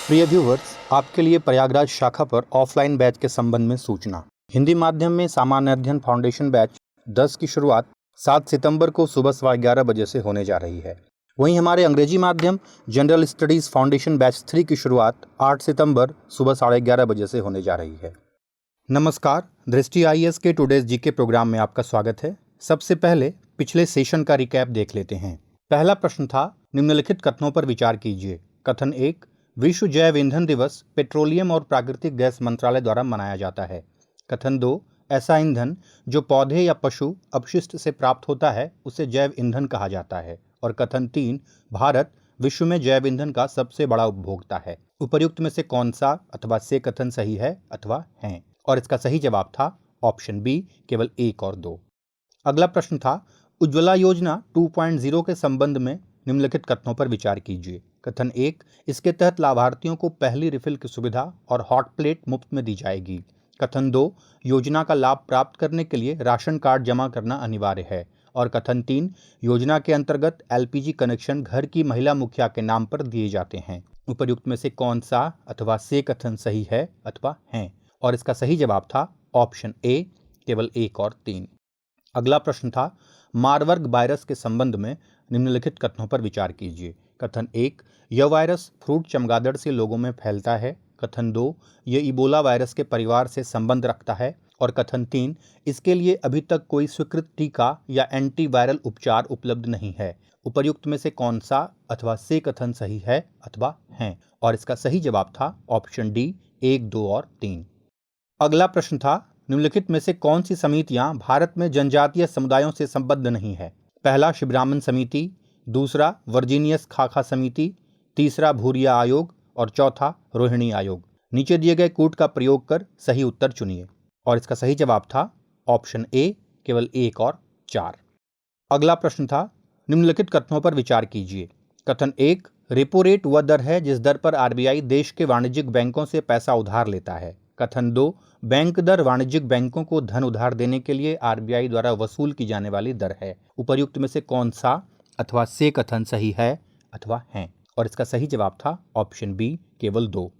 प्रिय व्यूवर्स, आपके लिए प्रयागराज शाखा पर ऑफलाइन बैच के संबंध में सूचना। हिंदी माध्यम में सामान्य अध्ययन फाउंडेशन बैच 10 की शुरुआत 7 सितंबर को सुबह 11:15 बजे से होने जा रही है। वहीं हमारे अंग्रेजी माध्यम जनरल स्टडीज फाउंडेशन बैच 3 की शुरुआत 8 सितंबर सुबह 11:30 बजे से होने जा रही है। नमस्कार, दृष्टि आईएएस के टुडेज जीके प्रोग्राम में आपका स्वागत है। सबसे पहले पिछले सेशन का रिकैप देख लेते हैं। पहला प्रश्न था, निम्नलिखित कथनों पर विचार कीजिए। कथन 1, विश्व जैव ईंधन दिवस पेट्रोलियम और प्राकृतिक गैस मंत्रालय द्वारा मनाया जाता है। कथन 2, ऐसा ईंधन जो पौधे या पशु अपशिष्ट से प्राप्त होता है उसे जैव ईंधन कहा जाता है। और कथन 3, भारत विश्व में जैव ईंधन का सबसे बड़ा उपभोक्ता है। उपर्युक्त में से कौन सा अथवा से कथन सही है अथवा हैं? और इसका सही जवाब था ऑप्शन बी, केवल 1 और 2। अगला प्रश्न था, उज्ज्वला योजना 2.0 के संबंध में निम्नलिखित कथनों पर विचार कीजिए। कथन 1, इसके तहत लाभार्थियों को पहली रिफिल की सुविधा और हॉट प्लेट मुफ्त में दी जाएगी। कथन 2, योजना का लाभ प्राप्त करने के लिए राशन कार्ड जमा करना अनिवार्य है। और कथन 3, योजना के अंतर्गत एलपीजी कनेक्शन घर की महिला मुखिया के नाम पर दिए जाते हैं। उपर्युक्त में से कौन सा अथवा से कथन सही है अथवा हैं? और इसका सही जवाब था ऑप्शन ए, केवल 1 और 3। अगला प्रश्न था, मारबर्ग वायरस के संबंध में निम्नलिखित कथनों पर विचार कीजिए। कथन 1, यह वायरस फ्रूट चमगादड़ से लोगों में फैलता है। कथन 2, यह इबोला वायरस के परिवार से संबंध रखता है। और कथन 3, इसके लिए अभी तक कोई स्वीकृत टीका या एंटीवायरल उपचार उपलब्ध नहीं है। उपर्युक्त में से कौन सा अथवा से कथन सही है अथवा हैं? और इसका सही जवाब था ऑप्शन डी, 1, 2 और 3। अगला प्रश्न था, निम्नलिखित में से कौन सी समितियां भारत में जनजातीय समुदायों से संबद्ध नहीं है? पहला शिवरामन समिति, दूसरा वर्जीनियस खाखा समिति, तीसरा भूरिया आयोग और चौथा रोहिणी आयोग। नीचे दिए गए कूट का प्रयोग कर सही उत्तर चुनिए। और इसका सही जवाब था ऑप्शन ए, केवल 1 और 4। अगला प्रश्न था, निम्नलिखित कथनों पर विचार कीजिए। कथन 1, रेपो रेट वह दर है जिस दर पर आरबीआई देश के वाणिज्यिक बैंकों से पैसा उधार लेता है। कथन 2, बैंक दर वाणिज्यिक बैंकों को धन उधार देने के लिए आरबीआई द्वारा वसूल की जाने वाली दर है। उपर्युक्त में से कौन सा अथवा से कथन सही है अथवा हैं? और इसका सही जवाब था ऑप्शन बी, केवल 2।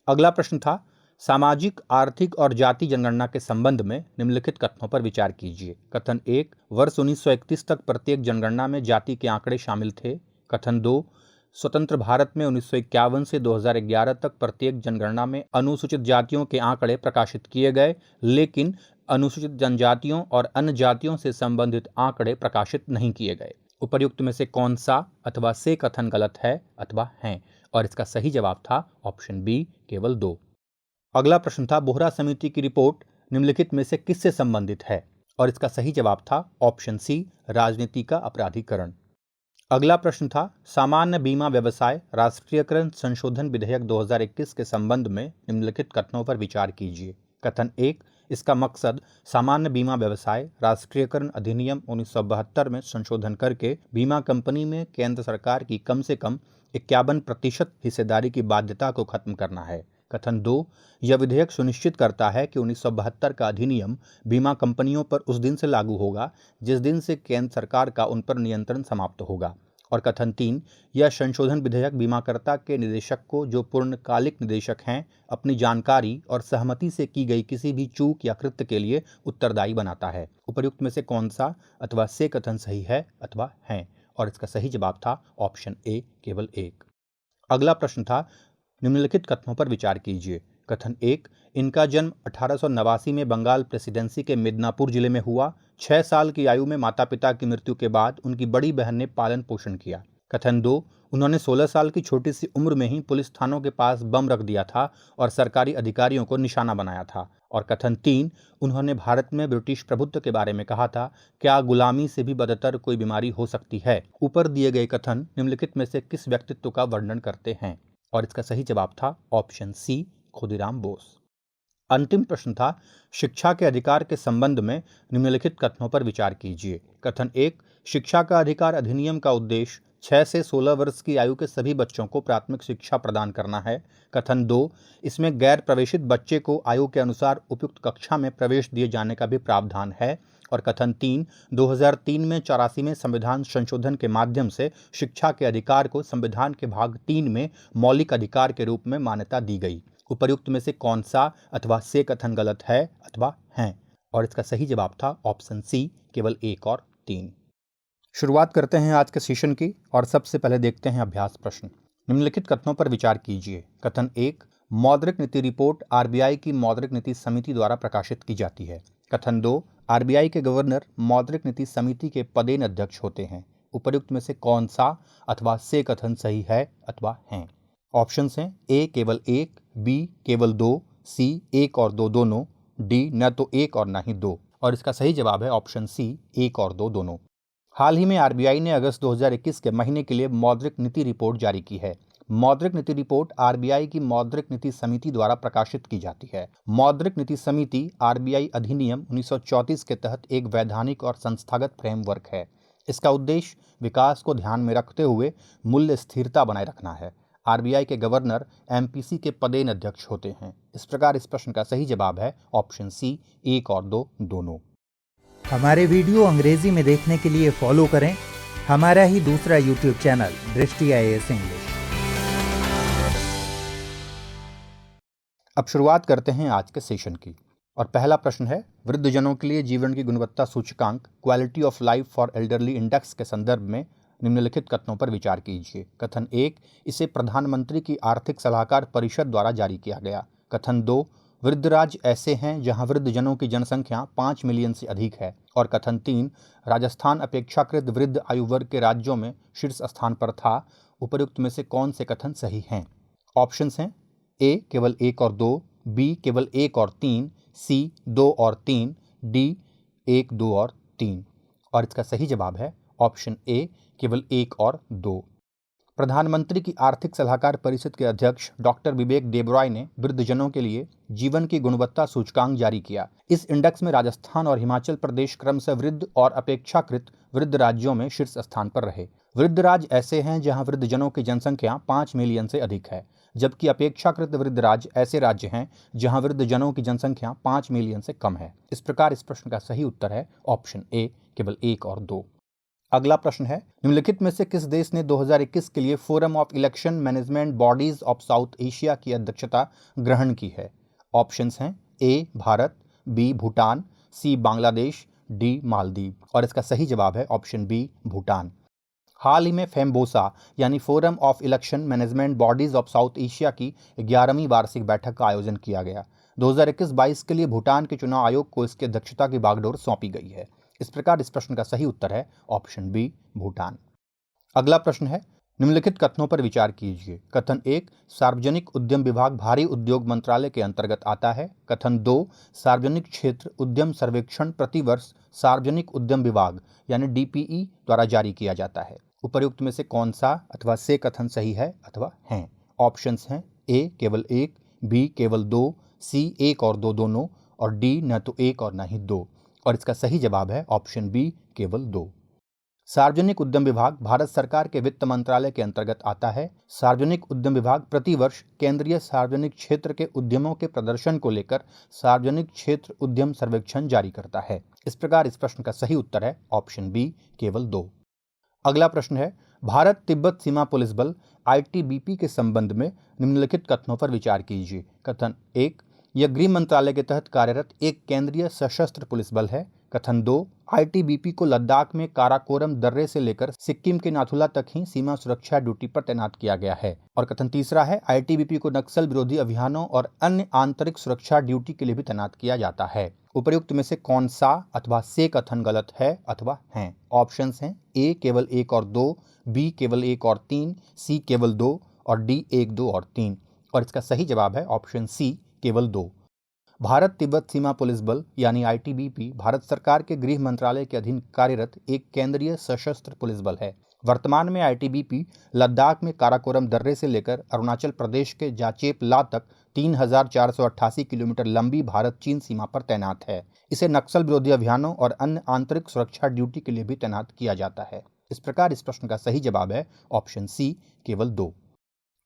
अगला प्रश्न था, सामाजिक, आर्थिक और जाति जनगणना के संबंध में निम्नलिखित कथनों पर विचार कीजिए। कथन 1, वर्ष 1931 तक प्रत्येक जनगणना में जाति के आंकड़े शामिल थे। कथन 2, स्वतंत्र भारत में 1951 से 2011 तक प्रत्येक जनगणना में अनुसूचित जातियों के आंकड़े प्रकाशित किए गए, लेकिन अनुसूचित जनजातियों और अन्य जातियों से संबंधित आंकड़े प्रकाशित नहीं किए गए। उपर्युक्त में से कौन सा अथवा से कथन गलत है अथवा हैं? और इसका सही जवाब था ऑप्शन बी, केवल 2। अगला प्रश्न था, बोहरा समिति की रिपोर्ट निम्नलिखित में से किससे संबंधित है? और इसका सही जवाब था ऑप्शन सी, राजनीति का अपराधीकरण। अगला प्रश्न था, सामान्य बीमा व्यवसाय राष्ट्रीयकरण संशोधन विधेयक 2021 के संबंध में निम्नलिखित कथनों पर विचार कीजिए। कथन 1, इसका मकसद सामान्य बीमा व्यवसाय राष्ट्रीयकरण अधिनियम 1972 में संशोधन करके बीमा कंपनी में केंद्र सरकार की कम से कम 51% हिस्सेदारी की बाध्यता को खत्म करना है। कथन 2, यह विधेयक सुनिश्चित करता है कि 1972 का अधिनियम बीमा कंपनियों पर उस दिन से लागू होगा जिस दिन से केंद्र सरकार का उन पर नियंत्रण समाप्त होगा। और कथन 3, यह संशोधन विधेयक बीमाकर्ता के निदेशक को, जो पूर्णकालिक निदेशक हैं, अपनी जानकारी और सहमति से की गई किसी भी चूक या कृत्य के लिए उत्तरदायी बनाता है। उपर्युक्त में से कौन सा अथवा से कथन सही है अथवा हैं? और इसका सही जवाब था ऑप्शन ए, केवल 1। अगला प्रश्न था, निम्नलिखित कथनों पर विचार कीजिए। कथन 1, इनका जन्म 1889 में बंगाल प्रेसिडेंसी के मिदनापुर जिले में हुआ। 6 साल की आयु में माता पिता की मृत्यु के बाद उनकी बड़ी बहन ने पालन पोषण किया। कथन 2, उन्होंने 16 साल की छोटी सी उम्र में ही पुलिस थानों के पास बम रख दिया था और सरकारी अधिकारियों को निशाना बनाया था। और कथन 3, उन्होंने भारत में ब्रिटिश प्रभुत्व के बारे में कहा था, क्या गुलामी से भी बदतर कोई बीमारी हो सकती है? ऊपर दिए गए कथन निम्नलिखित में से किस व्यक्तित्व का वर्णन करते हैं? और इसका सही जवाब था ऑप्शन सी, खुदीराम बोस। अंतिम प्रश्न था, शिक्षा के अधिकार के संबंध में निम्नलिखित कथनों पर विचार कीजिए। कथन 1, शिक्षा का अधिकार अधिनियम का उद्देश्य 6 से 16 वर्ष की आयु के सभी बच्चों को प्राथमिक शिक्षा प्रदान करना है। कथन 2, इसमें गैर प्रवेशित बच्चे को आयु के अनुसार उपयुक्त कक्षा में प्रवेश दिए जाने का भी प्रावधान है। और कथन 3, 2003 में 84वें संविधान संशोधन के माध्यम से शिक्षा के अधिकार को संविधान के भाग 3 में मौलिक अधिकार के रूप में मान्यता दी गई। उपर्युक्त में से कौन सा अथवा से कथन गलत है अथवा हैं? और इसका सही जवाब था ऑप्शन सी, केवल 1 और 3। शुरुआत करते हैं आज के सेशन की और सबसे पहले देखते हैं अभ्यास प्रश्न। निम्नलिखित कथनों पर विचार कीजिए। कथन 1, मौद्रिक नीति रिपोर्ट आरबीआई की मौद्रिक नीति समिति द्वारा प्रकाशित की जाती है। कथन 2, आरबीआई के गवर्नर मौद्रिक नीति समिति के पदेन अध्यक्ष होते हैं। उपर्युक्त में से कौन सा अथवा से कथन सही है अथवा हैं? ऑप्शंस हैं ए केवल 1, बी केवल 2, सी 1 और 2 दोनों, डी न तो 1 और न ही 2। और इसका सही जवाब है ऑप्शन सी, 1 और 2 दोनों। हाल ही में आरबीआई ने अगस्त 2021 के महीने के लिए मौद्रिक नीति रिपोर्ट जारी की है। मौद्रिक नीति रिपोर्ट आरबीआई की मौद्रिक नीति समिति द्वारा प्रकाशित की जाती है। मौद्रिक नीति समिति आरबीआई अधिनियम 1934 के तहत एक वैधानिक और संस्थागत फ्रेमवर्क है। इसका उद्देश्य विकास को ध्यान में रखते हुए मूल्य स्थिरता बनाए रखना है। आरबीआई के गवर्नर एमपीसी के पदेन अध्यक्ष होते हैं। इस प्रकार इस प्रश्न का सही जवाब है ऑप्शन सी, 1 और 2 दोनों। हमारे वीडियो अंग्रेजी में देखने के लिए फॉलो करें हमारा ही दूसरा यूट्यूब चैनल दृष्टि IAS इंग्लिश। अब शुरुआत करते हैं आज के सेशन की और पहला प्रश्न है, वृद्धजनों के लिए जीवन की गुणवत्ता सूचकांक quality of life for elderly index के संदर्भ में निम्नलिखित कथनों पर विचार कीजिए। कथन 1, इसे प्रधानमंत्री की आर्थिक सलाहकार परिषद द्वारा जारी किया गया। कथन 2, वृद्ध राज्य ऐसे हैं जहां वृद्धजनों की जनसंख्या 5 मिलियन से अधिक है। और कथन 3, राजस्थान अपेक्षाकृत वृद्ध आयु वर्ग के राज्यों में शीर्ष स्थान पर था। उपर्युक्त में से कौन से कथन सही हैं? ऑप्शंस हैं ए केवल 1 और 2, बी केवल 1 और 3, सी 2 और 3, डी 1, 2 और 3। और इसका सही जवाब है ऑप्शन ए, केवल 1 और 2। प्रधानमंत्री की आर्थिक सलाहकार परिषद के अध्यक्ष डॉक्टर विवेक देबरॉय ने वृद्धजनों के लिए जीवन की गुणवत्ता सूचकांक जारी किया। इस इंडेक्स में राजस्थान और हिमाचल प्रदेश क्रमशः वृद्ध और अपेक्षाकृत वृद्ध राज्यों में शीर्ष स्थान पर रहे। वृद्ध राज्य ऐसे हैं जहां वृद्धजनों की जनसंख्या 5 मिलियन से अधिक है, जबकि अपेक्षाकृत वृद्ध राज्य ऐसे राज्य हैं जहां वृद्धजनों की जनसंख्या 5 मिलियन से कम है। इस प्रकार इस प्रश्न का सही उत्तर है ऑप्शन ए, केवल 1 और 2। अगला प्रश्न है, निम्नलिखित में से किस देश ने 2021 के लिए forum of election management bodies of south Asia की अध्यक्षता ग्रहण की है? ऑप्शंस हैं ए भारत, बी भूटान, सी बांग्लादेश, डी मालदीव। और इसका सही जवाब है ऑप्शन बी भूटान। हाल ही में फेम्बोसा यानी forum of election management bodies of south Asia की 11वीं वार्षिक बैठक का आयोजन किया गया। 2021-22 के लिए भूटान के चुनाव आयोग को इसकी अध्यक्षता की बागडोर सौंपी गई है। इस प्रकार इस प्रश्न का सही उत्तर है ऑप्शन बी भूटान। अगला प्रश्न है, निम्नलिखित कथनों पर विचार कीजिए। कथन 1, सार्वजनिक उद्यम विभाग भारी उद्योग मंत्रालय के अंतर्गत आता है। कथन 2, सार्वजनिक क्षेत्र उद्यम सर्वेक्षण प्रतिवर्ष सार्वजनिक उद्यम विभाग यानी DPE द्वारा जारी किया जाता है। उपर्युक्त में से कौन सा अथवा से कथन सही है अथवा हैं? ऑप्शंस हैं ए केवल 1, बी केवल 2, सी 1 और 2 दोनों, और डी न तो 1 और न ही 2। और इसका सही जवाब है ऑप्शन बी, केवल 2। सार्वजनिक उद्यम विभाग भारत सरकार के वित्त मंत्रालय के अंतर्गत आता है। सार्वजनिक उद्यम विभाग प्रतिवर्ष केंद्रीय सार्वजनिक क्षेत्र के उद्यमों के प्रदर्शन को लेकर सार्वजनिक क्षेत्र उद्यम सर्वेक्षण जारी करता है। इस प्रकार इस प्रश्न का सही उत्तर है ऑप्शन बी, केवल 2। अगला प्रश्न है, भारत तिब्बत सीमा पुलिस बल ITBP के संबंध में निम्नलिखित कथनों पर विचार कीजिए। कथन 1, यह गृह मंत्रालय के तहत कार्यरत एक केंद्रीय सशस्त्र पुलिस बल है। कथन 2, ITBP को लद्दाख में काराकोरम दर्रे से लेकर सिक्किम के नाथुला तक ही सीमा सुरक्षा ड्यूटी पर तैनात किया गया है। और कथन तीसरा है, ITBP को नक्सल विरोधी अभियानों और अन्य आंतरिक सुरक्षा ड्यूटी के लिए भी तैनात किया जाता है। उपर्युक्त में से कौन सा अथवा से कथन गलत है अथवा हैं? ऑप्शंस हैं ए केवल 1 और 2, बी केवल 1 और 3, सी केवल 2, और डी 1, 2 और 3। और इसका सही जवाब है ऑप्शन सी, केवल 2। भारत तिब्बत सीमा पुलिस बल यानी ITBP भारत सरकार के गृह मंत्रालय के अधीन कार्यरत एक केंद्रीय सशस्त्र पुलिस बल है। वर्तमान में ITBP लद्दाख में काराकोरम दर्रे से लेकर अरुणाचल प्रदेश के जाचेप ला तक 3488 किलोमीटर लंबी भारत चीन सीमा पर तैनात है। इसे नक्सल विरोधी अभियानों और अन्य आंतरिक सुरक्षा ड्यूटी के लिए भी तैनात किया जाता है। इस प्रकार इस प्रश्न का सही जवाब है ऑप्शन सी, केवल 2।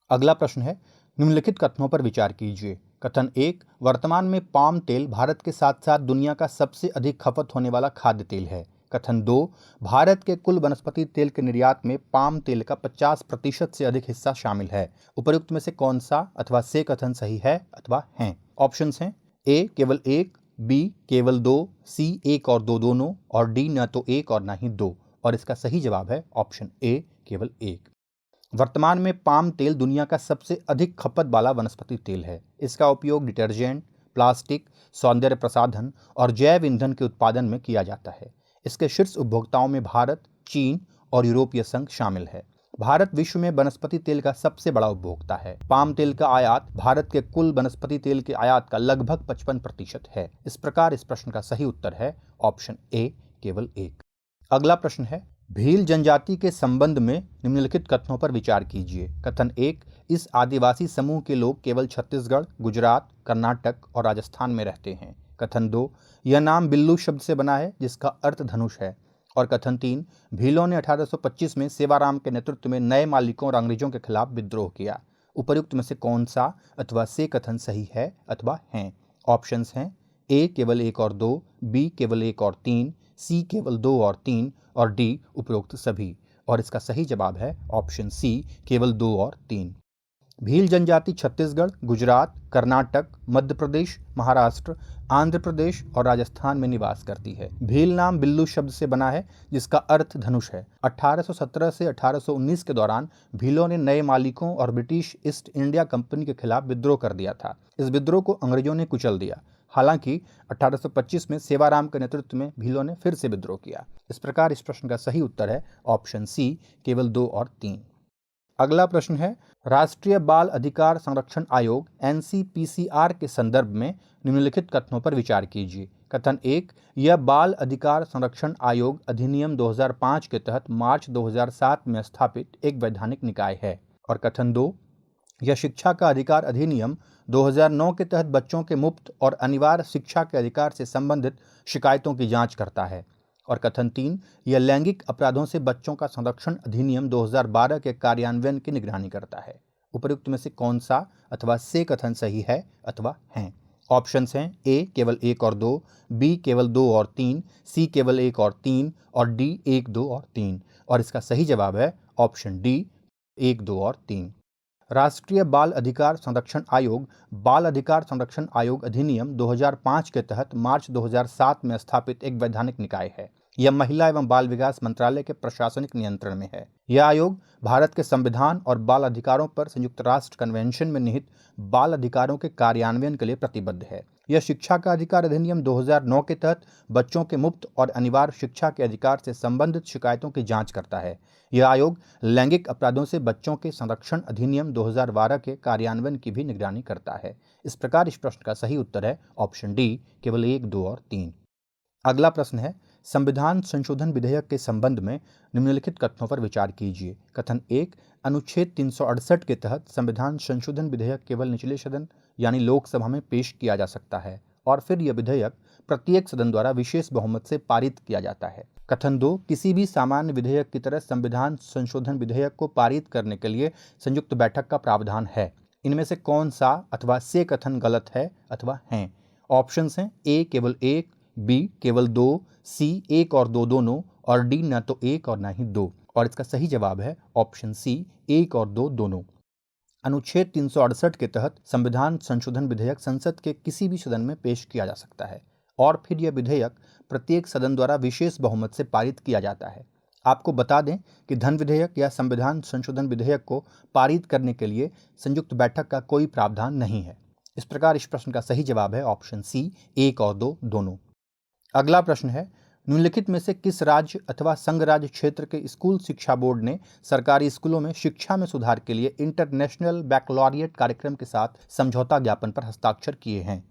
अगला प्रश्न है, निम्नलिखित कथनों पर विचार कीजिए। कथन 1, वर्तमान में पाम तेल भारत के साथ साथ दुनिया का सबसे अधिक खपत होने वाला खाद्य तेल है। कथन 2, भारत के कुल वनस्पति तेल के निर्यात में पाम तेल का 50% से अधिक हिस्सा शामिल है। उपर्युक्त में से कौन सा अथवा से कथन सही है अथवा हैं? ऑप्शंस हैं ए केवल एक, बी केवल दो, सी एक और दो दोनों, और डी न तो एक और न ही दो। और इसका सही जवाब है ऑप्शन ए केवल एक। वर्तमान में पाम तेल दुनिया का सबसे अधिक खपत वाला वनस्पति तेल है। इसका उपयोग डिटर्जेंट, प्लास्टिक, सौंदर्य प्रसाधन और जैव ईंधन के उत्पादन में किया जाता है। इसके शीर्ष उपभोक्ताओं में भारत, चीन और यूरोपीय संघ शामिल है। भारत विश्व में वनस्पति तेल का सबसे बड़ा उपभोक्ता है। पाम तेल का आयात भारत के कुल वनस्पति तेल के आयात का लगभग 55% है। इस प्रकार इस प्रश्न का सही उत्तर है ऑप्शन ए केवल एक। अगला प्रश्न है, भील जनजाति के संबंध में निम्नलिखित कथनों पर विचार कीजिए। कथन 1, इस आदिवासी समूह के लोग केवल छत्तीसगढ़, गुजरात, कर्नाटक और राजस्थान में रहते हैं। कथन 2, यह नाम बिल्लू शब्द से बना है जिसका अर्थ धनुष है। और कथन 3, भीलों ने 1825 में सेवाराम के नेतृत्व में नए मालिकों और अंग्रेजों के खिलाफ विद्रोह किया। उपर्युक्त में से कौन सा अथवा से कथन सही है अथवा हैं? ऑप्शंस हैं ए केवल एक और दो, बी केवल एक और तीन, सी केवल दो और तीन, और डी उपरोक्त सभी। और इसका सही जवाब है ऑप्शन सी केवल दो और तीन। भील जनजाति छत्तीसगढ़, गुजरात, कर्नाटक, मध्य प्रदेश, महाराष्ट्र, आंध्र प्रदेश और राजस्थान में निवास करती है। भील नाम बिल्लू शब्द से बना है जिसका अर्थ धनुष है। 1817 से 1819 के दौरान भीलों ने नए मालिकों और ब्रिटिश ईस्ट इंडिया कंपनी के खिलाफ विद्रोह कर दिया था। इस विद्रोह को अंग्रेजों ने कुचल दिया। हालांकि 1825 में सेवाराम के नेतृत्व में भीलों ने फिर से विद्रोह किया। इस प्रकार इस प्रश्न का सही उत्तर है ऑप्शन सी केवल 2 और 3। अगला प्रश्न है, राष्ट्रीय बाल अधिकार संरक्षण आयोग NCPCR के संदर्भ में निम्नलिखित कथनों पर विचार कीजिए। कथन 1, यह बाल अधिकार संरक्षण आयोग अधिनियम 2005 के तहत मार्च 2007 में स्थापित एक वैधानिक निकाय है। और कथन 2, यह शिक्षा का अधिकार अधिनियम 2009 के तहत बच्चों के मुफ्त और अनिवार्य शिक्षा के अधिकार से संबंधित शिकायतों की जांच करता है। और कथन 3, यह लैंगिक अपराधों से बच्चों का संरक्षण अधिनियम 2012 के कार्यान्वयन की निगरानी करता है। उपर्युक्त में से कौन सा अथवा से कथन सही है अथवा हैं? ऑप्शंस हैं ए केवल एक और दो, बी केवल दो और तीन, सी केवल एक और तीन, और डी एक, दो और तीन। और इसका सही जवाब है ऑप्शन डी एक, दो और तीन। राष्ट्रीय बाल अधिकार संरक्षण आयोग बाल अधिकार संरक्षण आयोग अधिनियम 2005 के तहत मार्च 2007 में स्थापित एक वैधानिक निकाय है। यह महिला एवं बाल विकास मंत्रालय के प्रशासनिक नियंत्रण में है। यह आयोग भारत के संविधान और बाल अधिकारों पर संयुक्त राष्ट्र कन्वेंशन में निहित बाल अधिकारों के कार्यान्वयन के लिए प्रतिबद्ध है। यह शिक्षा का अधिकार अधिनियम 2009 के तहत बच्चों के मुफ्त और अनिवार्य शिक्षा के अधिकार से संबंधित शिकायतों की जांच करता है। यह आयोग लैंगिक अपराधों से बच्चों के संरक्षण अधिनियम 2012 के कार्यान्वयन की भी निगरानी करता है। इस प्रकार इस प्रश्न का सही उत्तर है ऑप्शन डी केवल 1, 2 और 3। अगला प्रश्न है, संविधान संशोधन विधेयक के संबंध में निम्नलिखित कथनों पर विचार कीजिए। कथन 1, अनुच्छेद 368 के तहत संविधान संशोधन विधेयक केवल निचले सदन यानी लोकसभा में पेश किया जा सकता है और फिर यह विधेयक प्रत्येक सदन द्वारा विशेष बहुमत से पारित किया जाता है। कथन 2, किसी भी सामान्य विधेयक की तरह संविधान संशोधन विधेयक को पारित करने के लिए संयुक्त बैठक का प्रावधान है। इनमें से कौन सा अथवा से कथन गलत है अथवा हैं? ऑप्शंस हैं ए केवल एक, बी केवल दो, सी एक और दो दोनों, और डी न तो एक और न ही दो। और इसका सही जवाब है ऑप्शन सी एक और दो दोनों। अनुच्छेद 368 के तहत संविधान संशोधन विधेयक संसद के किसी भी सदन में पेश किया जा सकता है और फिर यह विधेयक प्रत्येक सदन द्वारा विशेष बहुमत से पारित किया जाता है। आपको बता दें कि धन विधेयक या संविधान संशोधन विधेयक को पारित करने के लिए संयुक्त बैठक का कोई प्रावधान नहीं है। इस प्रकार इस प्रश्न का सही जवाब है ऑप्शन सी एक और दो दोनों। अगला प्रश्न है, निम्नलिखित में से किस राज्य अथवा संघ राज्य क्षेत्र के स्कूल शिक्षा बोर्ड ने सरकारी स्कूलों में शिक्षा में सुधार के लिए इंटरनेशनल बैकलॉरिएट कार्यक्रम के साथ समझौता ज्ञापन पर हस्ताक्षर किए हैं?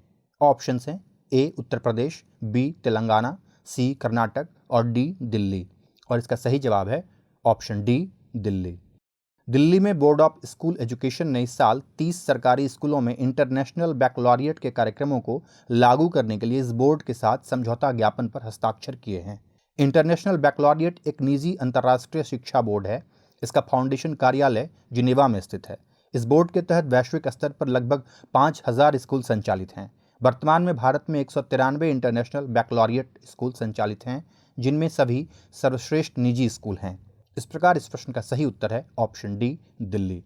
ऑप्शंस हैं ए उत्तर प्रदेश, बी तेलंगाना, सी कर्नाटक और डी दिल्ली। और इसका सही जवाब है ऑप्शन डी दिल्ली। दिल्ली में बोर्ड ऑफ स्कूल एजुकेशन ने इस साल 30 सरकारी स्कूलों में इंटरनेशनल बैकलॉरिएट के कार्यक्रमों को लागू करने के लिए इस बोर्ड के साथ समझौता ज्ञापन पर हस्ताक्षर किए हैं। इंटरनेशनल बैकलॉरिएट एक निजी अंतर्राष्ट्रीय शिक्षा बोर्ड है। इसका फाउंडेशन कार्यालय जिनेवा में स्थित है। इस बोर्ड के तहत वैश्विक स्तर पर लगभग 5,000 स्कूल संचालित हैं। वर्तमान में भारत में 193 इंटरनेशनल बैकलॉरिएट स्कूल संचालित हैं, जिनमें सभी सर्वश्रेष्ठ निजी स्कूल हैं। इस प्रकार इस प्रश्न का सही उत्तर है ऑप्शन डी, दिल्ली।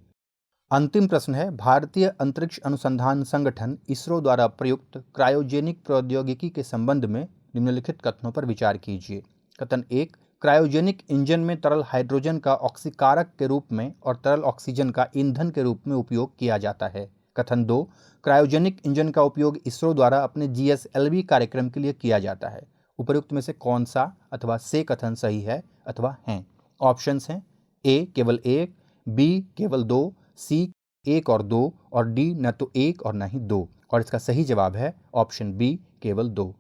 अंतिम प्रश्न है, भारतीय अंतरिक्ष अनुसंधान संगठन इसरो द्वारा प्रयुक्त क्रायोजेनिक प्रौद्योगिकी के संबंध में निम्नलिखित कथनों पर विचार कीजिए। कथन 1, क्रायोजेनिक इंजन में तरल हाइड्रोजन का ऑक्सीकारक के रूप में और तरल ऑक्सीजन का ईंधन के रूप में उपयोग किया जाता है। कथन 2, क्रायोजेनिक इंजन का उपयोग इसरो द्वारा अपने GSLV कार्यक्रम के लिए किया जाता है। उपयुक्त में से कौन सा अथवा से कथन सही है अथवा हैं? ऑप्शंस हैं ए केवल 1, बी केवल 2, सी 1 और 2 और डी न तो 1 और न ही 2। और इसका सही जवाब है ऑप्शन बी, केवल 2।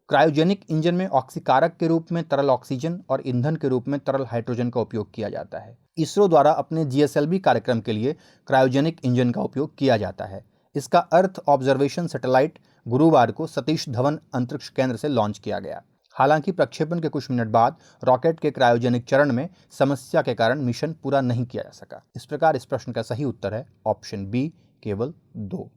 क्रायोजेनिक इंजन में ऑक्सीकारक के रूप में तरल ऑक्सीजन और ईंधन के रूप में तरल हाइड्रोजन का उपयोग किया जाता है। इसरो द्वारा अपने GSLV कार्यक्रम के लिए क्रायोजेनिक इंजन का उपयोग किया जाता है। इसका अर्थ ऑब्जर्वेशन सैटेलाइट गुरुवार को सतीश धवन अंतरिक्ष केंद्र से लॉन्च किया गया। हालांकि प्रक्षेपण के कुछ मिनट बाद रॉकेट के क्रायोजेनिक चरण में समस्या के कारण मिशन पूरा नहीं किया जा सका। इस प्रकार इस प्रश्न का सही उत्तर है ऑप्शन बी, केवल 2।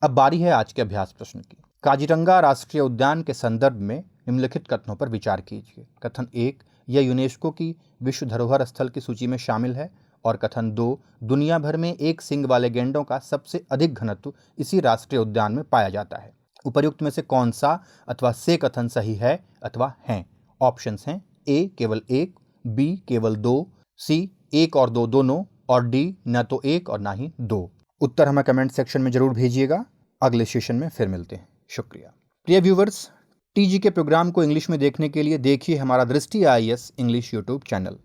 अब बारी है आज के अभ्यास प्रश्न की। काजीरंगा राष्ट्रीय उद्यान के संदर्भ में निम्नलिखित कथनों पर विचार कीजिए। कथन 1, यह यूनेस्को की विश्व धरोहर स्थल की सूची में शामिल है। और कथन 2, दुनिया भर में एक सींग वाले गैंडों का सबसे अधिक घनत्व इसी राष्ट्रीय उद्यान में पाया जाता है। उपर्युक्त में से कौन सा अथवा से कथन सही है अथवा हैं? ऑप्शंस हैं ए केवल 1, बी केवल 2, सी 1 और 2 दोनों और डी न तो 1 और न ही 2। उत्तर हमें कमेंट सेक्शन में जरूर भेजिएगा। अगले सेशन में फिर मिलते हैं। शुक्रिया। प्रिय व्यूवर्स, TG के प्रोग्राम को इंग्लिश में देखने के लिए देखिए हमारा दृष्टि IAS इंग्लिश यूट्यूब चैनल।